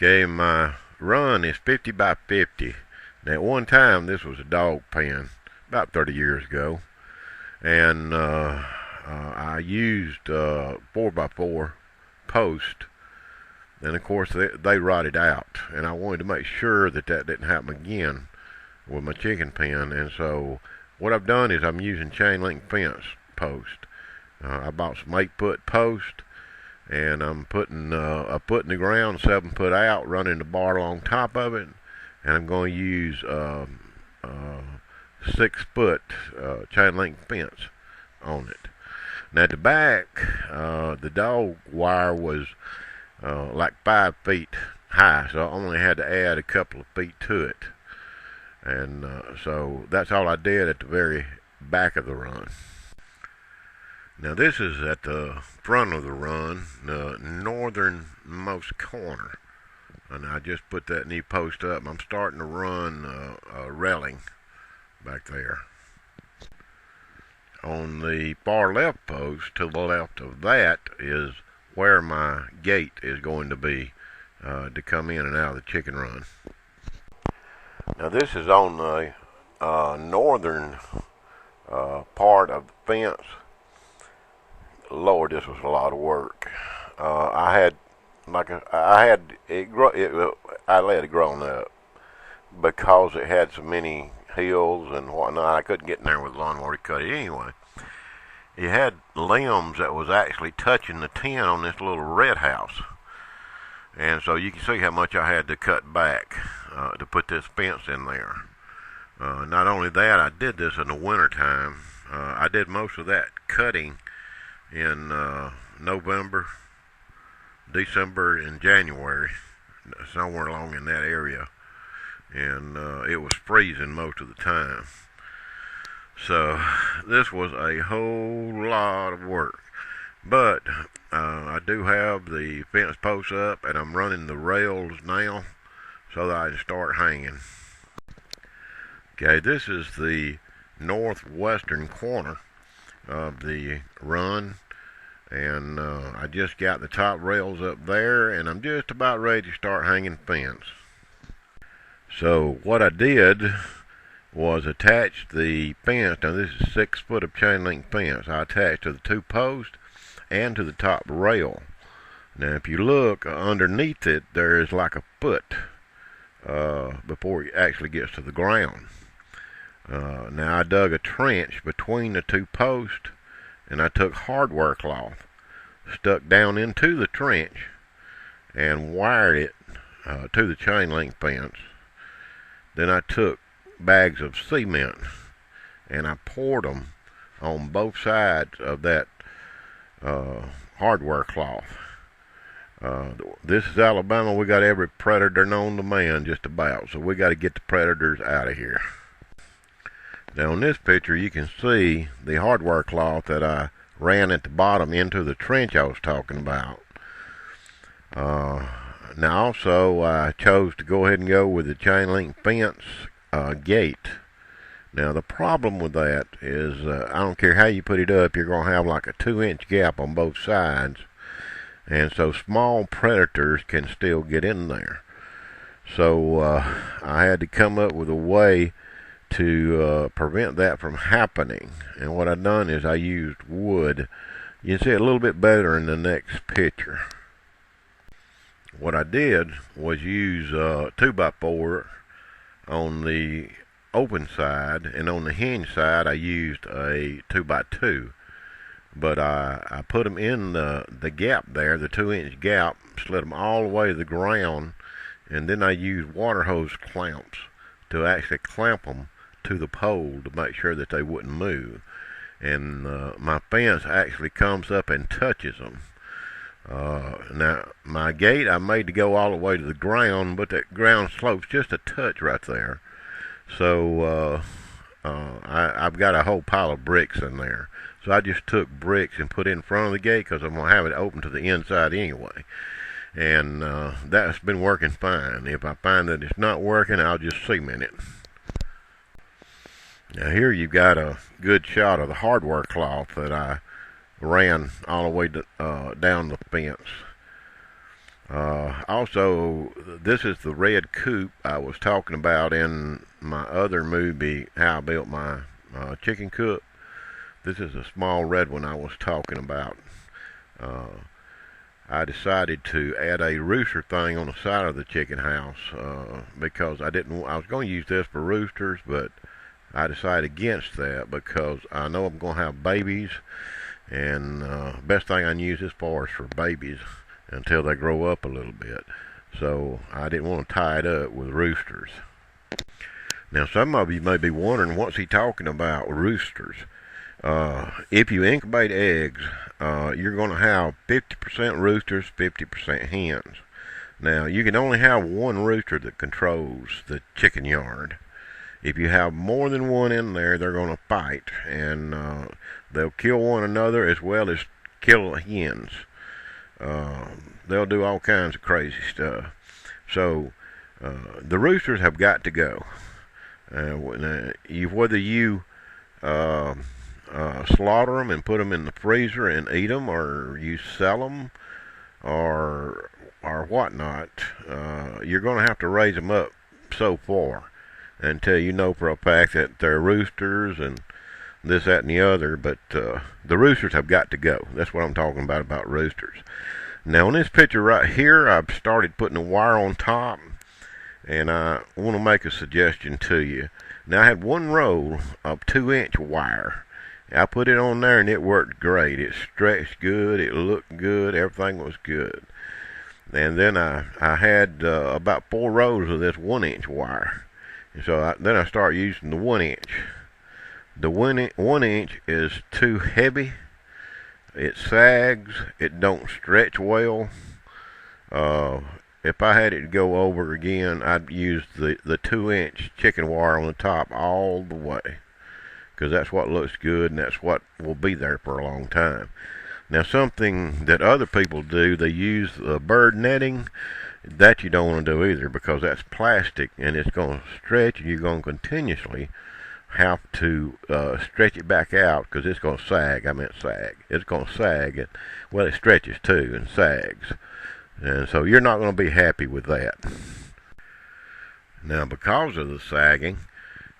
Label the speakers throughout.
Speaker 1: Okay, my run is 50 by 50. Now, at one time, this was a dog pen, about 30 years ago, and I used 4 by 4 post, and of course they rotted out, and I wanted to make sure that that didn't happen again with my chicken pen. And so what I've done is I'm using chain link fence post. I bought some 8-foot post, and I'm putting a foot in the ground, 7 foot out, running the bar along top of it, and I'm going to use 6-foot chain link fence on it. Now at the back, the dog wire was like 5 feet high, so I only had to add a couple of feet to it. And so that's all I did at the very back of the run. Now this is at the front of the run, the northernmost corner. And I just put that knee post up. I'm starting to run a railing back there. On the far left post, to the left of that, is where my gate is going to be to come in and out of the chicken run. Now this is on the northern part of the fence. Lord, this was a lot of work. I let it grown up because it had so many hills and whatnot. I couldn't get in there with a lawnmower to cut it anyway. It had limbs that was actually touching the tin on this little red house, and so you can see how much I had to cut back to put this fence in there. Not only that, I did this in the winter time. I did most of that cutting in November, December, and January, somewhere along in that area, and it was freezing most of the time. So this was a whole lot of work, but I do have the fence posts up, and I'm running the rails now so that I can start hanging. Okay, this is the northwestern corner of the run, and I just got the top rails up there, and I'm just about ready to start hanging fence. So what I did was attach the fence. Now this is 6 foot of chain link fence. I attached to the 2 posts and to the top rail. Now if you look underneath it, there is like a foot before it actually gets to the ground. Now I dug a trench between the 2 posts, and I took hardware cloth, stuck down into the trench, and wired it to the chain link fence. Then I took bags of cement, and I poured them on both sides of that hardware cloth. This is Alabama. We got every predator known to man just about, so we got to get the predators out of here. Now in this picture you can see the hardware cloth that I ran at the bottom into the trench I was talking about. Now also I chose to go ahead and go with the chain link fence gate. Now the problem with that is I don't care how you put it up, you're going to have like a 2-inch gap on both sides, and so small predators can still get in there. So I had to come up with a way to prevent that from happening, and what I've done is I used wood. You can see it a little bit better in the next picture. What I did was use 2 by 4 on the open side, and on the hinge side I used a 2 by 2, but I put them in the gap there, the 2-inch gap, slid them all the way to the ground, and then I used water hose clamps to actually clamp them to the pole to make sure that they wouldn't move. And my fence actually comes up and touches them. Now my gate I made to go all the way to the ground, but that ground slopes just a touch right there. So I've got a whole pile of bricks in there. So I just took bricks and put in front of the gate because I'm going to have it open to the inside anyway. And that's been working fine. If I find that it's not working, I'll just cement it. Now here you've got a good shot of the hardware cloth that I ran all the way to, down the fence. Also, This is the red coop I was talking about in my other movie, How I Built My Chicken Coop. This is a small red one I was talking about. I decided to add a rooster thing on the side of the chicken house because I was going to use this for roosters, but I decided against that because I know I'm going to have babies, and best thing I can use this for is for babies until they grow up a little bit. So I didn't want to tie it up with roosters. Now some of you may be wondering, what's he talking about, roosters? If you incubate eggs, you're going to have 50% roosters, 50% hens. Now you can only have one rooster that controls the chicken yard. If you have more than one in there, they're going to fight, and they'll kill one another as well as kill hens. They'll do all kinds of crazy stuff. So the roosters have got to go. Whether you slaughter them and put them in the freezer and eat them, or you sell them, or whatnot, you're going to have to raise them up so far until you know for a fact that they're roosters and this, that, and the other. But the roosters have got to go. That's what I'm talking about roosters. Now in this picture right here, I've started putting the wire on top, and I want to make a suggestion to you. Now I had one roll of 2-inch wire. I put it on there and it worked great. It stretched good, it looked good, everything was good. And then I had about 4 rows of this 1-inch wire. And so then I started using the 1-inch. The 1-inch is too heavy. It sags. It don't stretch well. If I had it to go over again, I'd use the 2-inch chicken wire on the top all the way, because that's what looks good and that's what will be there for a long time. Now something that other people do, they use bird netting. That you don't want to do either, because that's plastic and it's going to stretch, and you're going to continuously have to stretch it back out, because it's going to sag. It's going to sag. Well, it stretches too and sags, and so you're not going to be happy with that. Now because of the sagging,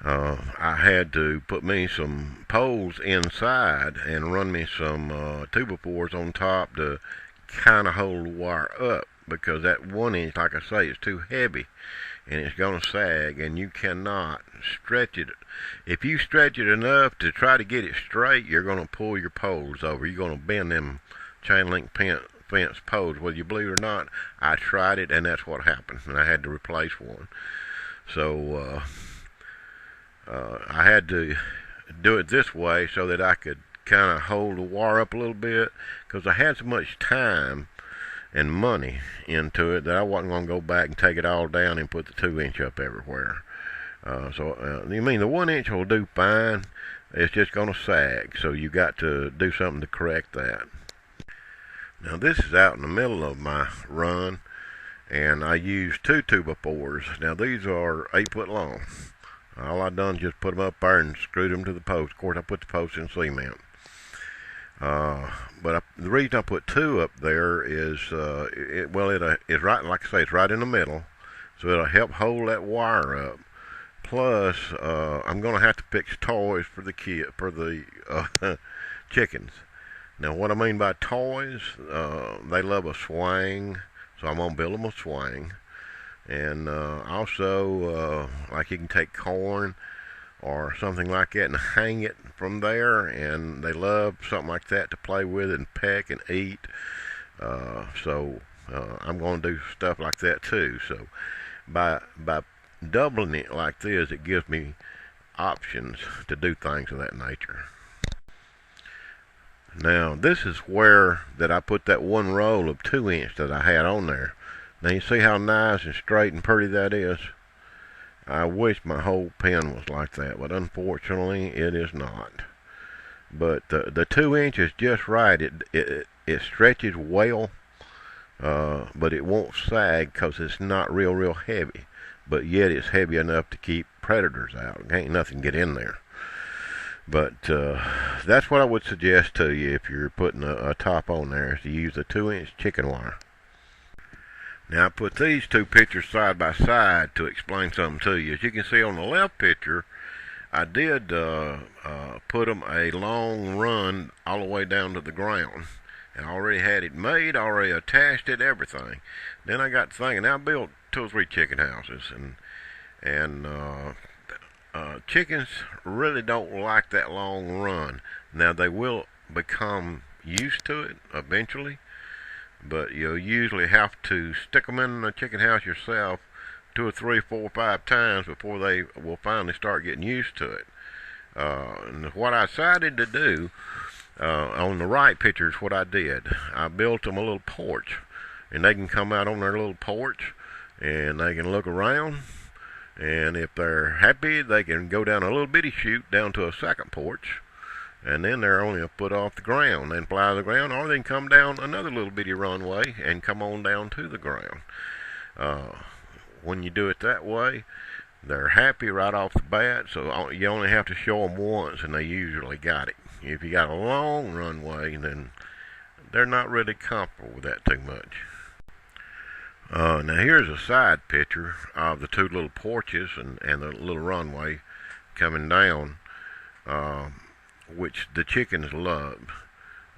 Speaker 1: I had to put me some poles inside and run me some 2x4s on top to kind of hold the wire up, because that 1-inch, like I say, is too heavy and it's going to sag, and you cannot stretch it. If you stretch it enough to try to get it straight, you're going to pull your poles over. You're going to bend them chain link fence poles. Whether you believe it or not, I tried it and that's what happened, and I had to replace one. So I had to do it this way so that I could kind of hold the wire up a little bit, because I had so much time and money into it that I wasn't going to go back and take it all down and put the 2-inch up everywhere. You mean the 1-inch will do fine, it's just going to sag, so you got to do something to correct that. Now this is out in the middle of my run, and I used 2 2x4s. Now these are 8 foot long. All I done is just put them up there and screwed them to the post. Of course, I put the post in cement. But the reason I put 2 up there is, it's right, like I say, it's right in the middle, so it'll help hold that wire up. Plus, I'm going to have to fix toys for the chickens. Now, what I mean by toys, they love a swing, so I'm going to build them a swing. And also, like you can take corn or something like that and hang it from there, and they love something like that to play with and peck and eat. So I'm going to do stuff like that too. So by doubling it like this, it gives me options to do things of that nature. Now this is where that I put that one roll of 2-inch that I had on there. Now you see how nice and straight and pretty that is? I wish my whole pen was like that, but unfortunately it is not. But the 2-inch is just right. It stretches well, but it won't sag because it's not real heavy. But yet it's heavy enough to keep predators out. Ain't nothing get in there. But that's what I would suggest to you if you're putting a top on there, is to use a 2-inch chicken wire. Now I put these two pictures side by side to explain something to you. As you can see on the left picture, I did put them a long run all the way down to the ground. And I already had it made, already attached it, everything. Then I got to thinking, I built 2 or 3 chicken houses, and chickens really don't like that long run. Now they will become used to it eventually, but you'll usually have to stick them in the chicken house yourself 2 or 3, 4, 5 times before they will finally start getting used to it. And what I decided to do on the right picture is what I did. I built them a little porch, and they can come out on their little porch and they can look around, and if they're happy they can go down a little bitty chute down to a second porch, and then they're only a foot off the ground and fly to the ground, or they can come down another little bitty runway and come on down to the ground. When you do it that way, they're happy right off the bat, so you only have to show them once and they usually got it. If you got a long runway, then they're not really comfortable with that too much. Now here's a side picture of the 2 little porches and the little runway coming down, which the chickens love.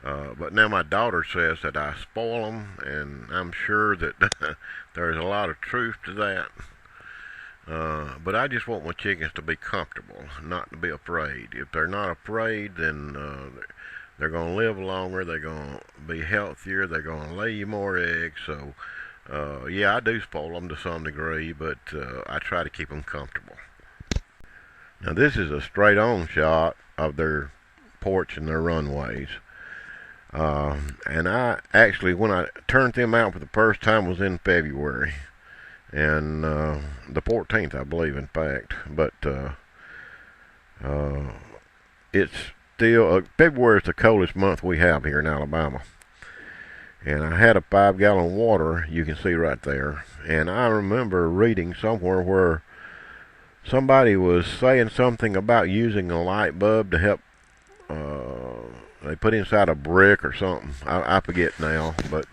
Speaker 1: But now my daughter says that I spoil them, and I'm sure that there's a lot of truth to that. But I just want my chickens to be comfortable, not to be afraid. If they're not afraid, then they're going to live longer, they're going to be healthier, they're going to lay you more eggs. So, yeah, I do spoil them to some degree, but I try to keep them comfortable. Now this is a straight-on shot of their porch and their runways. And I actually, when I turned them out for the first time, was in February. And the 14th, I believe, in fact. But it's still, February is the coldest month we have here in Alabama. And I had a 5-gallon water, you can see right there. And I remember reading somewhere where somebody was saying something about using a light bulb to help, they put inside a brick or something. I forget now, but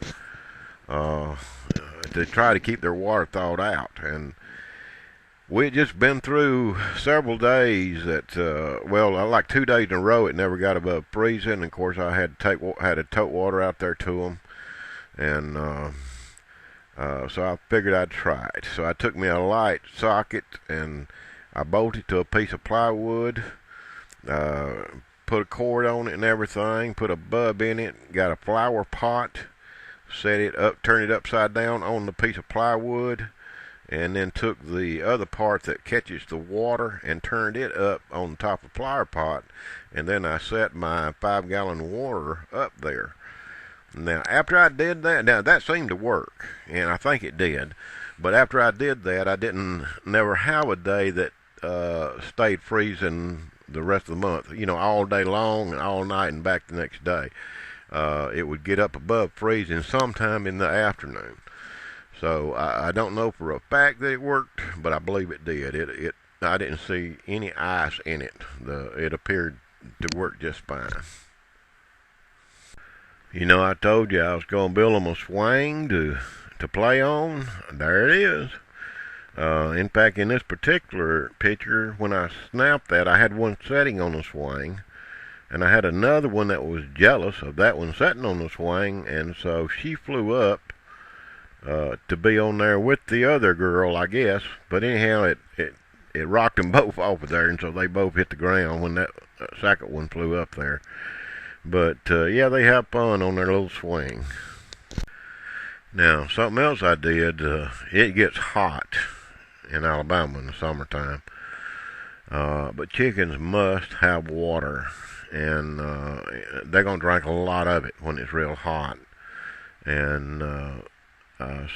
Speaker 1: to try to keep their water thawed out. And we had just been through several days that, well, like 2 days in a row, it never got above freezing. And of course, I had to tote water out there to them, and so I figured I'd try it. So I took me a light socket and I bolted to a piece of plywood, put a cord on it and everything, put a bulb in it, got a flower pot, set it up, turned it upside down on the piece of plywood, and then took the other part that catches the water and turned it up on top of the flower pot, and then I set my 5-gallon water up there. Now, after I did that, now that seemed to work, and I think it did, but after I did that, I didn't never have a day that stayed freezing the rest of the month, you know, all day long and all night and back the next day. It would get up above freezing sometime in the afternoon. So I don't know for a fact that it worked, but I believe it did. I didn't see any ice in it. It appeared to work just fine. You know, I told you I was going to build them a swing to play on. There it is. In fact, in this particular picture, when I snapped that, I had one setting on the swing, and I had another one that was jealous of that one sitting on the swing, and so she flew up to be on there with the other girl, I guess. But anyhow, it rocked them both off of there, and so they both hit the ground when that second one flew up there. But yeah, they have fun on their little swing. Now, something else I did, it gets hot in Alabama in the summertime, but chickens must have water, and they're going to drink a lot of it when it's real hot. And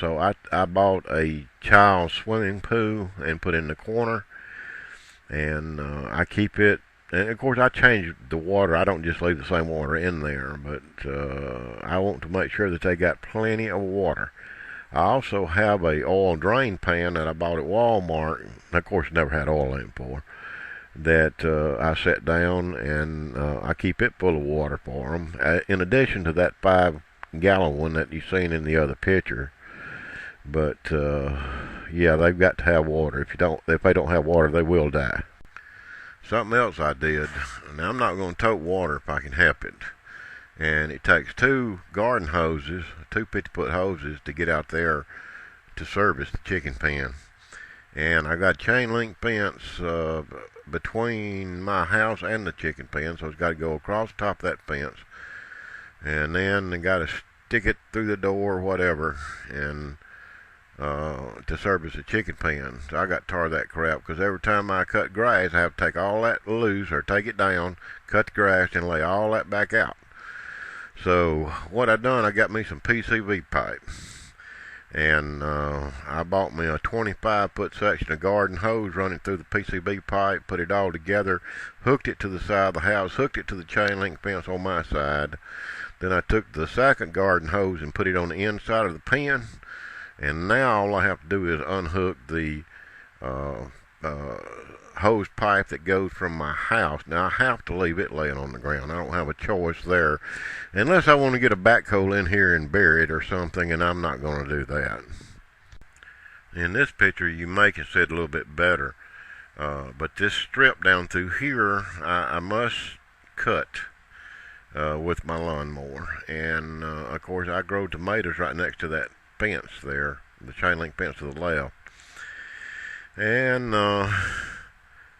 Speaker 1: so I bought a child swimming pool and put it in the corner, and I keep it. And of course, I change the water. I don't just leave the same water in there, but I want to make sure that they got plenty of water. I also have a oil drain pan that I bought at Walmart. Of course, never had oil in it before. That I set down, and I keep it full of water for them. In addition to that 5-gallon one that you've seen in the other picture. But yeah, they've got to have water. If they don't have water, they will die. Something else I did. Now I'm not going to tote water if I can help it. And it takes two garden hoses, two 50-foot hoses, to get out there to service the chicken pen. And I got chain link fence between my house and the chicken pen, so it's got to go across the top of that fence. And then I got to stick it through the door or whatever, and to service the chicken pen. So I got tired of that crap, because every time I cut grass, I have to take all that loose or take it down, cut the grass, and lay all that back out. So what I done, I got me some PCV pipe, and I bought me a 25-foot section of garden hose running through the PCV pipe, put it all together, hooked it to the side of the house, hooked it to the chain link fence on my side. Then I took the second garden hose and put it on the inside of the pen, and now all I have to do is unhook the hose pipe that goes from my house. Now I have to leave it laying on the ground. I don't have a choice there, unless I want to get a backhoe in here and bury it or something, and I'm not going to do that. In this picture, you may can see it a little bit better, but this strip down through here, I must cut with my lawnmower. And of course, I grow tomatoes right next to that fence there, the chain link fence to the left. And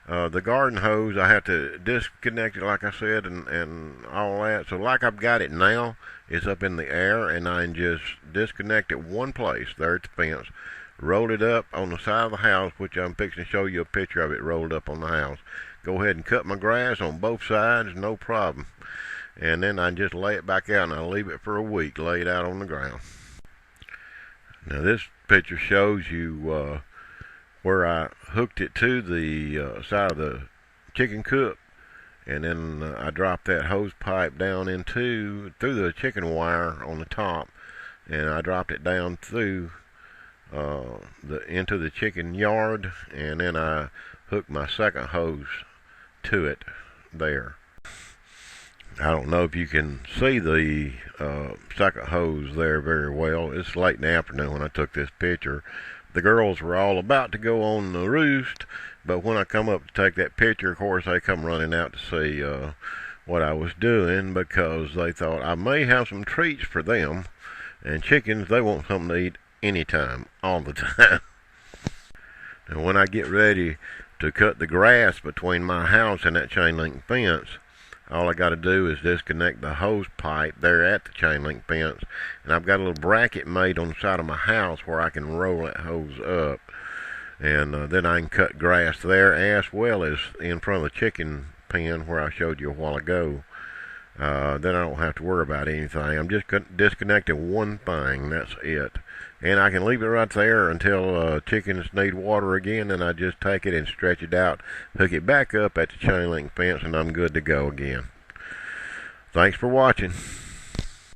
Speaker 1: the garden hose, I have to disconnect it, like I said, and all that. So like I've got it now, it's up in the air, and I can just disconnect it one place there at the fence, roll it up on the side of the house, which I'm fixing to show you a picture of it rolled up on the house. Go ahead and cut my grass on both sides, no problem. And then I just lay it back out, and I leave it for a week, lay it out on the ground. Now this picture shows you where I hooked it to the side of the chicken coop, and then I dropped that hose pipe down through the chicken wire on the top, and I dropped it down through into the chicken yard, and then I hooked my second hose to it there. I don't know if you can see the second hose there very well. It's late in the afternoon when I took this picture. The girls were all about to go on the roost, but when I come up to take that picture, of course, they come running out to see what I was doing, because they thought I may have some treats for them. And chickens, they want something to eat anytime, all the time. And when I get ready to cut the grass between my house and that chain link fence, all I got to do is disconnect the hose pipe there at the chain link fence, and I've got a little bracket made on the side of my house where I can roll that hose up, and then I can cut grass there as well as in front of the chicken pen where I showed you a while ago. Then I don't have to worry about anything. I'm just disconnecting one thing, that's it. And I can leave it right there until chickens need water again, and I just take it and stretch it out, hook it back up at the chain link fence, and I'm good to go again. Thanks for watching.